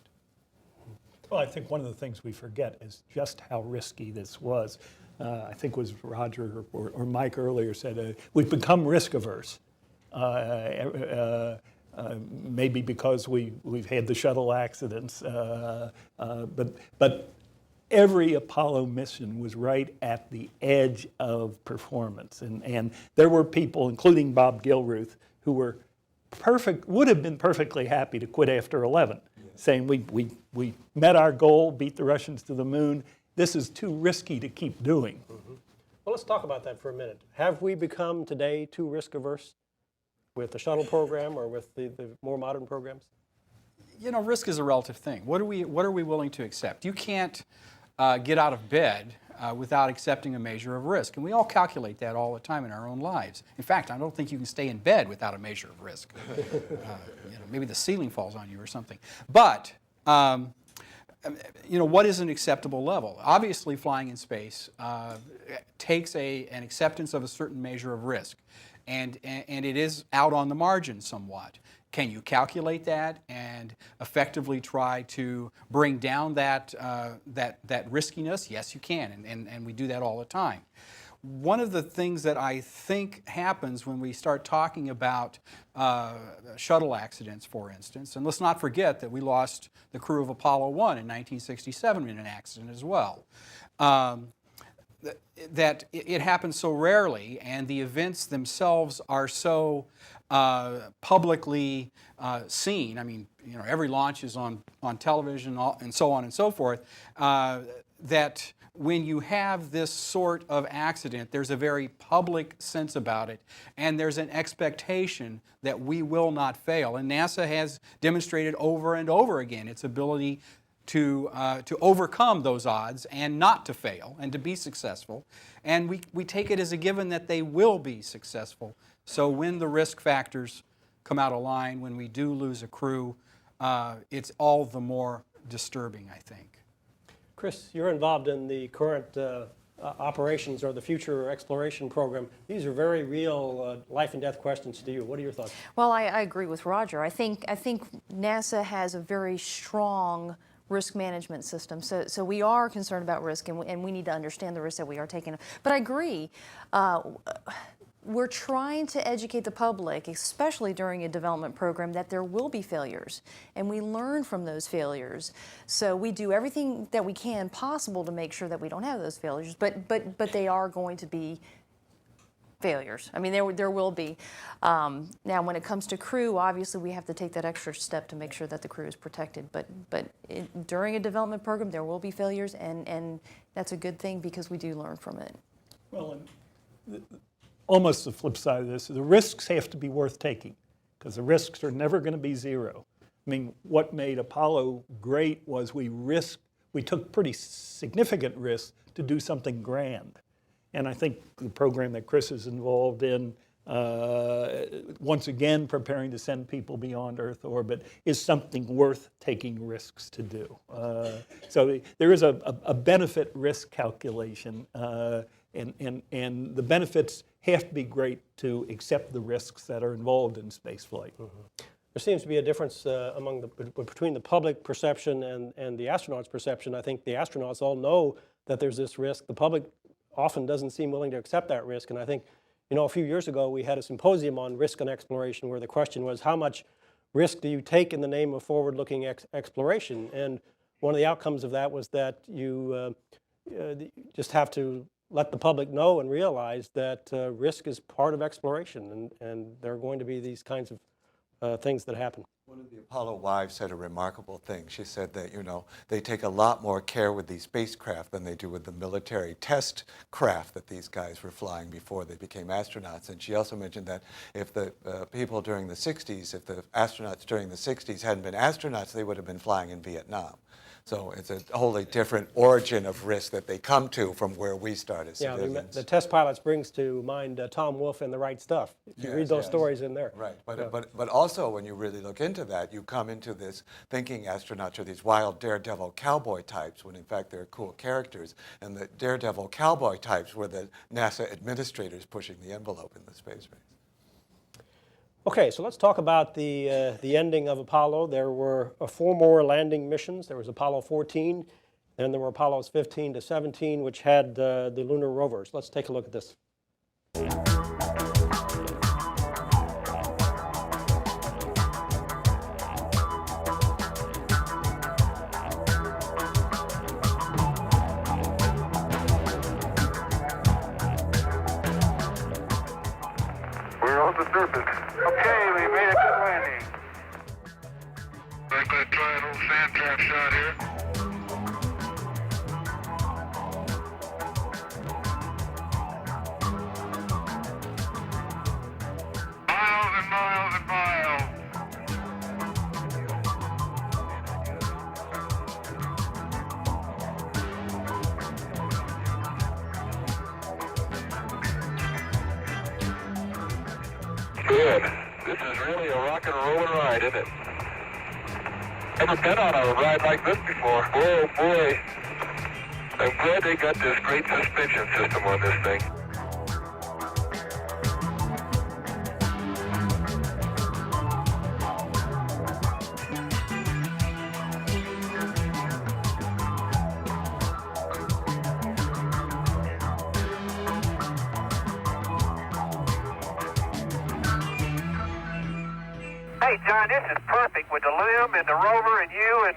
Well, I think one of the things we forget is just how risky this was. I think it was Roger or Mike earlier said, we've become risk averse. Maybe because we've had the shuttle accidents, but every Apollo mission was right at the edge of performance. And there were people, including Bob Gilruth, who were would have been perfectly happy to quit after 11, saying we met our goal, beat the Russians to the moon. This is too risky to keep doing. Mm-hmm. Well, let's talk about that for a minute. Have we become today too risk averse with the shuttle program or with the more modern programs? You know, risk is a relative thing. What are we willing to accept? You can't get out of bed without accepting a measure of risk. And we all calculate that all the time in our own lives. In fact, I don't think you can stay in bed without a measure of risk. Maybe the ceiling falls on you or something. But what is an acceptable level? Obviously, flying in space takes an acceptance of a certain measure of risk, and it is out on the margin somewhat. Can you calculate that and effectively try to bring down that riskiness? Yes, you can, and we do that all the time. One of the things that I think happens when we start talking about shuttle accidents, for instance, and let's not forget that we lost the crew of Apollo 1 in 1967 in an accident as well, that it happens so rarely and the events themselves are so publicly seen. I mean, every launch is on television and so on and so forth, that when you have this sort of accident, there's a very public sense about it, and there's an expectation that we will not fail. And NASA has demonstrated over and over again its ability to overcome those odds and not to fail and to be successful. And we take it as a given that they will be successful. So when the risk factors come out of line, when we do lose a crew, it's all the more disturbing, I think. Chris, you're involved in the current operations or the future exploration program. These are very real life and death questions to you. What are your thoughts? Well, I agree with Roger. I think NASA has a very strong risk management system. So we are concerned about risk, and we need to understand the risk that we are taking. But I agree. We're trying to educate the public, especially during a development program, that there will be failures, and we learn from those failures. So we do everything that we can possible to make sure that we don't have those failures, but they are going to be failures. I mean, there will be. Now, when it comes to crew, obviously we have to take that extra step to make sure that the crew is protected. But during a development program, there will be failures, and that's a good thing because we do learn from it. Well, almost the flip side of this, the risks have to be worth taking, because the risks are never going to be zero. I mean, what made Apollo great was we took pretty significant risks to do something grand. And I think the program that Chris is involved in, once again preparing to send people beyond Earth orbit, is something worth taking risks to do. So there is a benefit risk calculation, and the benefits have to be great to accept the risks that are involved in spaceflight. Mm-hmm. There seems to be a difference between the public perception and the astronauts' perception. I think the astronauts all know that there's this risk. The public often doesn't seem willing to accept that risk. And I think, a few years ago we had a symposium on risk and exploration where the question was, how much risk do you take in the name of forward-looking exploration? And one of the outcomes of that was that you just have to let the public know and realize that risk is part of exploration, and there are going to be these kinds of things that happen. One of the Apollo wives said a remarkable thing. She said that, they take a lot more care with these spacecraft than they do with the military test craft that these guys were flying before they became astronauts. And she also mentioned that if the people during the 60s, if the astronauts during the 60s hadn't been astronauts, they would have been flying in Vietnam. So it's a wholly different origin of risk that they come to from where we start as Yeah, civilians. the test pilots brings to mind Tom Wolfe and The Right Stuff. You read those stories in there. Right, but also when you really look into that, you come into this thinking astronauts are these wild daredevil cowboy types, when in fact they're cool characters. And the daredevil cowboy types were the NASA administrators pushing the envelope in the space race. Okay, so let's talk about the ending of Apollo. There were 4 more landing missions. There was Apollo 14, then there were Apollos 15 to 17, which had the lunar rovers. Let's take a look at this. We're on the surface. Okay, we made a good landing. We're going to try an old sand trap shot here. Miles and miles and miles. Good. This is really a rock and roll ride, isn't it? Never been on a ride like this before. Oh boy. I'm glad they got this great suspension system on this thing. Hey, John, this is perfect with the LIM and the rover and you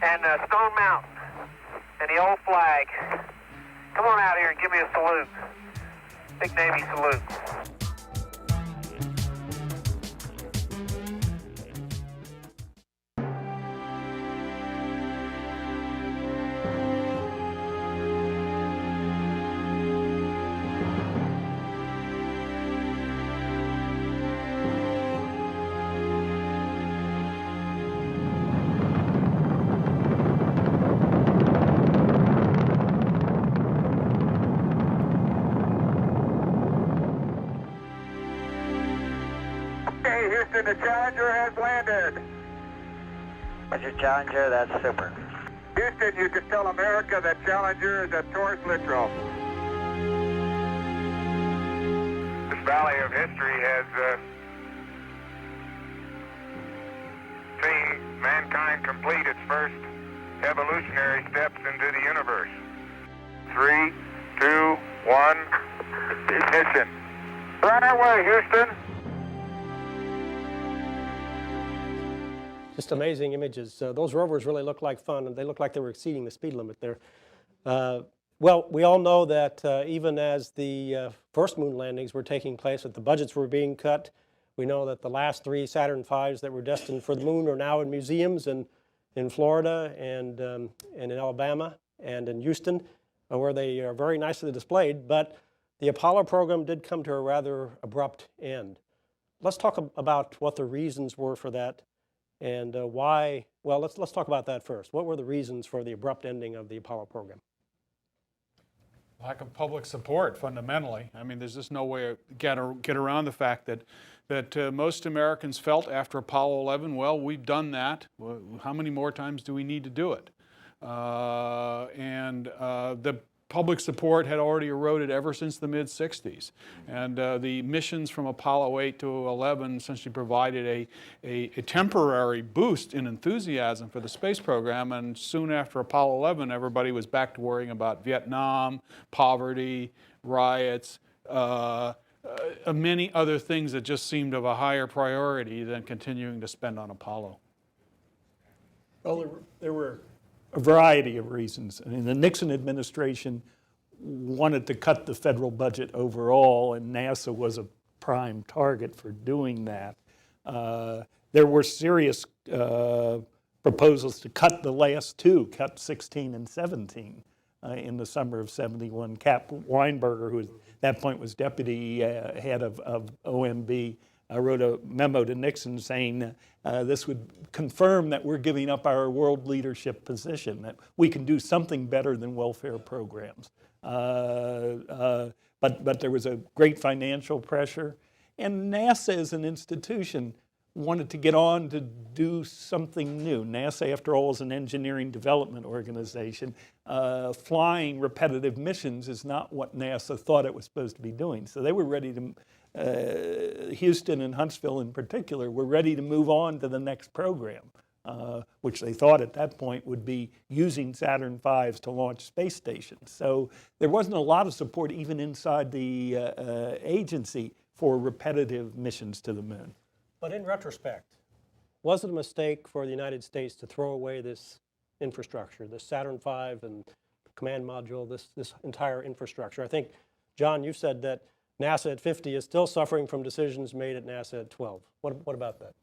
and Stone Mountain and the old flag. Come on out here and give me a salute. Big Navy salute. Okay, Houston, the Challenger has landed. Roger, Challenger, that's super. Houston, you can tell America that Challenger is at Taurus Littrow. This valley of history has seen mankind complete its first evolutionary steps into the universe. 3, 2, 1, ignition. Right away, Houston. Just amazing images. Those rovers really look like fun, and they look like they were exceeding the speed limit there. Well, we all know that even as the first moon landings were taking place, that the budgets were being cut. We know that the last 3 Saturn V's that were destined for the moon are now in museums in Florida and in Alabama and in Houston, where they are very nicely displayed. But the Apollo program did come to a rather abrupt end. Let's talk about what the reasons were for that. And why? Well, let's talk about that first. What were the reasons for the abrupt ending of the Apollo program? Lack of public support, fundamentally. I mean, there's just no way to get around the fact that most Americans felt after Apollo 11, well, we've done that. Well, how many more times do we need to do it? The public support had already eroded ever since the mid-60s. And the missions from Apollo 8 to 11 essentially provided a temporary boost in enthusiasm for the space program. And soon after Apollo 11, everybody was back to worrying about Vietnam, poverty, riots, many other things that just seemed of a higher priority than continuing to spend on Apollo. Well, there were a variety of reasons. I mean, the Nixon administration wanted to cut the federal budget overall, and NASA was a prime target for doing that. There were serious proposals to cut the last 2, cut 16 and 17 in the summer of '71. Cap Weinberger, who at that point was deputy head of OMB, I wrote a memo to Nixon saying this would confirm that we're giving up our world leadership position, that we can do something better than welfare programs. But there was a great financial pressure, and NASA as an institution wanted to get on to do something new. NASA, after all, is an engineering development organization. Flying repetitive missions is not what NASA thought it was supposed to be doing. So they were ready to, Houston and Huntsville in particular, were ready to move on to the next program, which they thought at that point would be using Saturn V's to launch space stations. So there wasn't a lot of support even inside the agency for repetitive missions to the moon. But in retrospect, was it a mistake for the United States to throw away this infrastructure, the Saturn V and command module, this entire infrastructure? I think, John, you said that NASA at 50 is still suffering from decisions made at NASA at 12. What about that?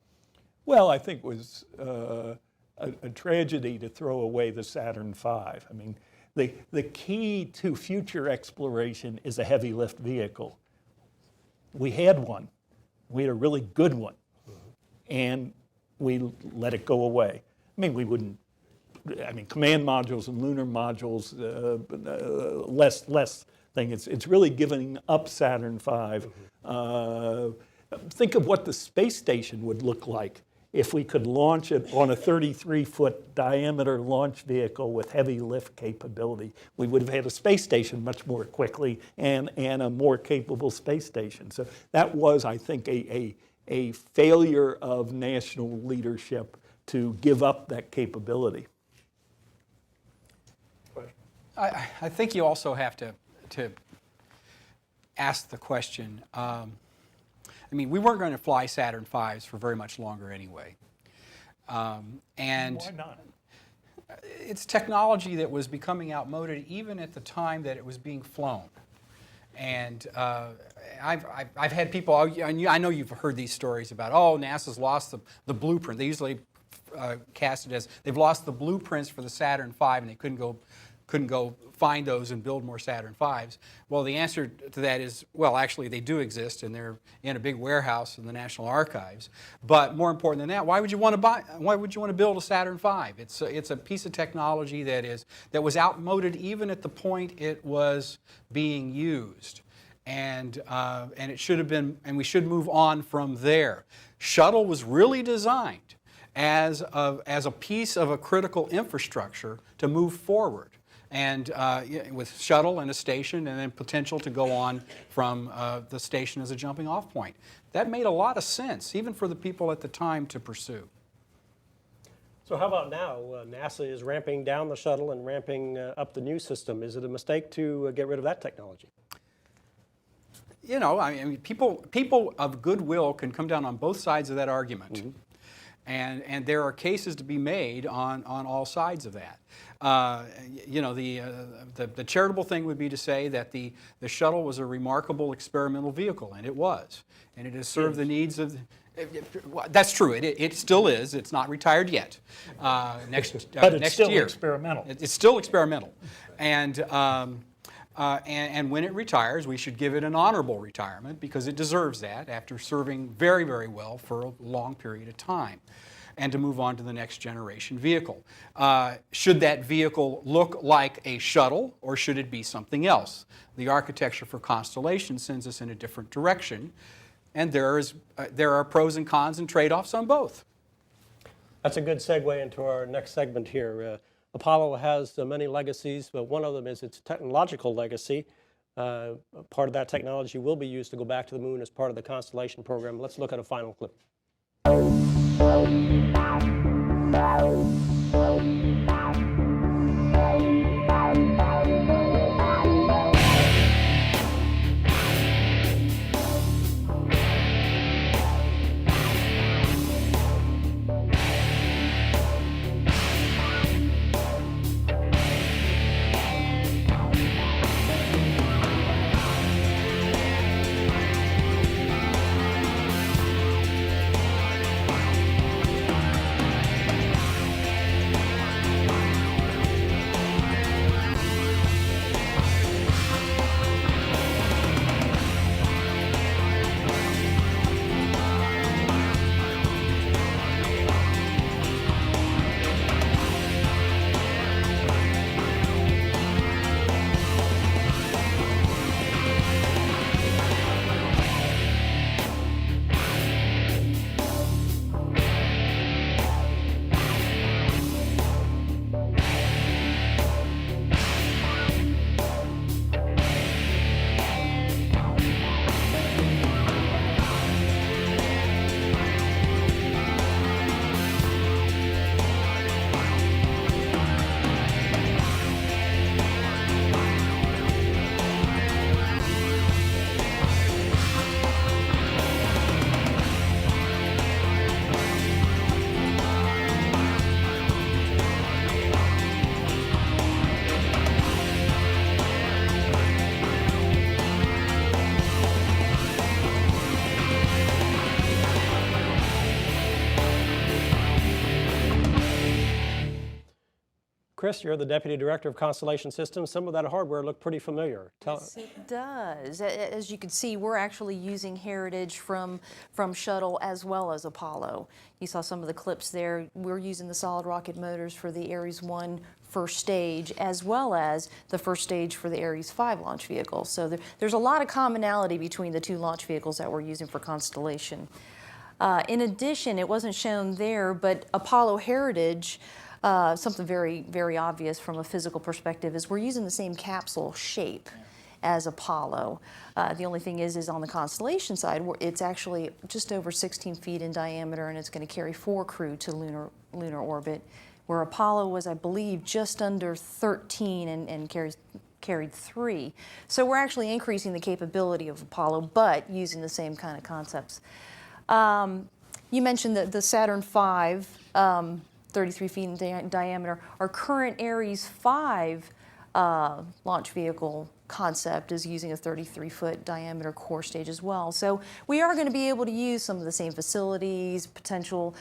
Well, I think it was a tragedy to throw away the Saturn V. I mean, the key to future exploration is a heavy lift vehicle. We had one. We had a really good one. And we let it go away. I mean, we wouldn't, command modules and lunar modules, less thing. It's really giving up Saturn V. Think of what the space station would look like if we could launch it on a 33-foot diameter launch vehicle with heavy lift capability. We would have had a space station much more quickly and a more capable space station. So that was, I think, a failure of national leadership to give up that capability. I think you also have to ask the question, we weren't going to fly Saturn V's for very much longer anyway. And why not? It's technology that was becoming outmoded even at the time that it was being flown. And I've had people, I know you've heard these stories about, oh, NASA's lost the blueprint. They usually cast it as they've lost the blueprints for the Saturn V and they couldn't go find those and build more Saturn V's. Well, the answer to that is, well, actually they do exist and they're in a big warehouse in the National Archives. But more important than that, why would you want to build a Saturn V? It's a piece of technology that was outmoded even at the point it was being used. And it should have been, and we should move on from there. Shuttle was really designed as a piece of a critical infrastructure to move forward. And with shuttle and a station and then potential to go on from the station as a jumping off point. That made a lot of sense, even for the people at the time to pursue. So how about now? NASA is ramping down the shuttle and ramping up the new system. Is it a mistake to get rid of that technology? You know, people of goodwill can come down on both sides of that argument. Mm-hmm. And there are cases to be made on all sides of that. You know, the charitable thing would be to say that the shuttle was a remarkable experimental vehicle, and it was. And it has served the needs of... That's true. It still is. It's not retired yet. Next still year. Experimental. It's still experimental. And when it retires, we should give it an honorable retirement because it deserves that after serving very, very well for a long period of time, and to move on to the next generation vehicle. Should that vehicle look like a shuttle or should it be something else? The architecture for Constellation sends us in a different direction, and there are pros and cons and trade-offs on both. That's a good segue into our next segment here. Apollo has many legacies, but one of them is its technological legacy. Part of that technology will be used to go back to the moon as part of the Constellation program. Let's look at a final clip. Chris, you're the Deputy Director of Constellation Systems. Some of that hardware looked pretty familiar. Yes, it does. As you can see, we're actually using heritage from Shuttle as well as Apollo. You saw some of the clips there. We're using the solid rocket motors for the Ares 1 first stage, as well as the first stage for the Ares 5 launch vehicle. So there's a lot of commonality between the two launch vehicles that we're using for Constellation. In addition, it wasn't shown there, but Apollo heritage, something very, very obvious from a physical perspective, is we're using the same capsule shape as Apollo. The only thing is on the Constellation side, it's actually just over 16 feet in diameter, and it's going to carry 4 crew to lunar orbit, where Apollo was, I believe, just under 13 and carried 3. So we're actually increasing the capability of Apollo, but using the same kind of concepts. You mentioned the Saturn V, 33 feet in diameter. Our current Ares 5 launch vehicle concept is using a 33-foot diameter core stage as well. So we are going to be able to use some of the same facilities, potential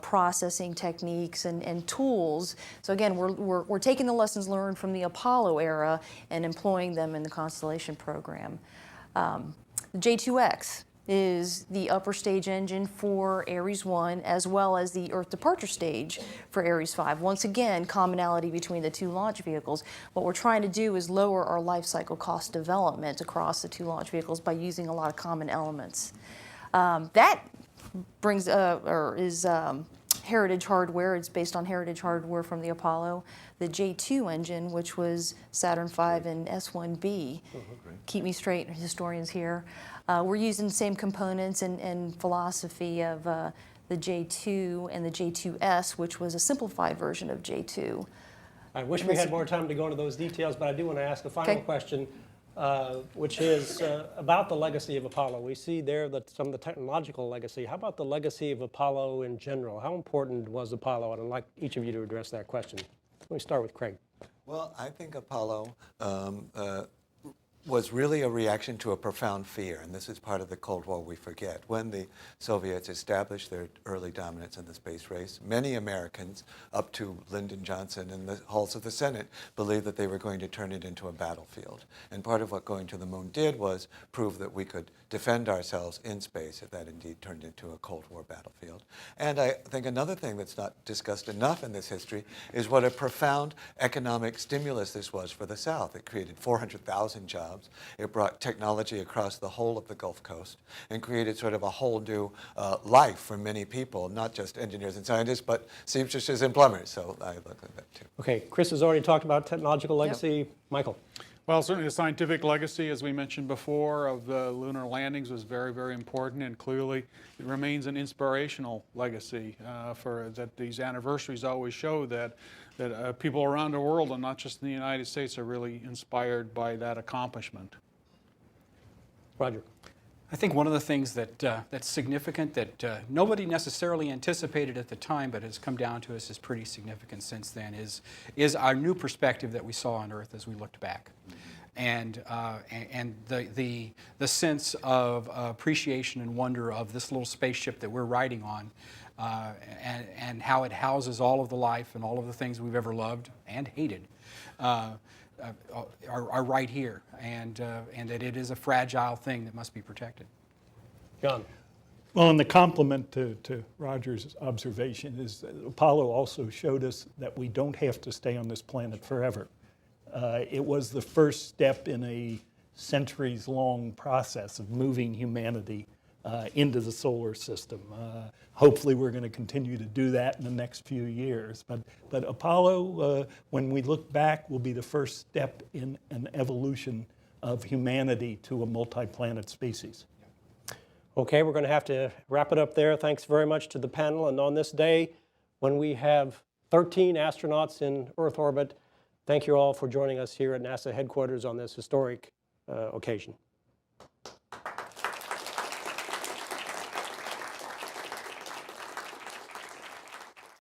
processing techniques and tools. So again, we're taking the lessons learned from the Apollo era and employing them in the Constellation program. The J2X is the upper stage engine for Ares 1, as well as the Earth departure stage for Ares 5. Once again, commonality between the two launch vehicles. What we're trying to do is lower our life cycle cost development across the two launch vehicles by using a lot of common elements. That brings is heritage hardware. It's based on heritage hardware from the Apollo. The J2 engine, which was Saturn V and S1B. Keep me straight, historians here. We're using the same components and philosophy of the J2 and the J2S, which was a simplified version of J2. I wish we had more time to go into those details, but I do want to ask a final question, which is about the legacy of Apollo. We see there that some of the technological legacy. How about the legacy of Apollo in general? How important was Apollo? And I'd like each of you to address that question. Let me start with Craig. Well, I think Apollo was really a reaction to a profound fear, and this is part of the Cold War we forget. When the Soviets established their early dominance in the space race, many Americans, up to Lyndon Johnson in the halls of the Senate, believed that they were going to turn it into a battlefield. And part of what going to the moon did was prove that we could defend ourselves in space if that indeed turned into a Cold War battlefield. And I think another thing that's not discussed enough in this history is what a profound economic stimulus this was for the South. It created 400,000 jobs. It brought technology across the whole of the Gulf Coast and created sort of a whole new life for many people, not just engineers and scientists, but seamstresses and plumbers. So I look at that too. Okay, Chris has already talked about technological legacy. Yep. Michael. Well, certainly the scientific legacy, as we mentioned before, of the lunar landings was very, very important, and clearly it remains an inspirational legacy for that. These anniversaries always show that people around the world, and not just in the United States, are really inspired by that accomplishment. Roger. I think one of the things that's significant that nobody necessarily anticipated at the time, but has come down to us as pretty significant since then, is our new perspective that we saw on Earth as we looked back, and the sense of appreciation and wonder of this little spaceship that we're riding on, and how it houses all of the life and all of the things we've ever loved and hated. Are right here, and that it is a fragile thing that must be protected. John. Well, and the complement to Roger's observation is that Apollo also showed us that we don't have to stay on this planet forever. It was the first step in a centuries-long process of moving humanity into the solar system. Hopefully we're going to continue to do that in the next few years. But Apollo, when we look back, will be the first step in an evolution of humanity to a multi-planet species. Okay, we're going to have to wrap it up there. Thanks very much to the panel. And on this day, when we have 13 astronauts in Earth orbit, thank you all for joining us here at NASA headquarters on this historic occasion.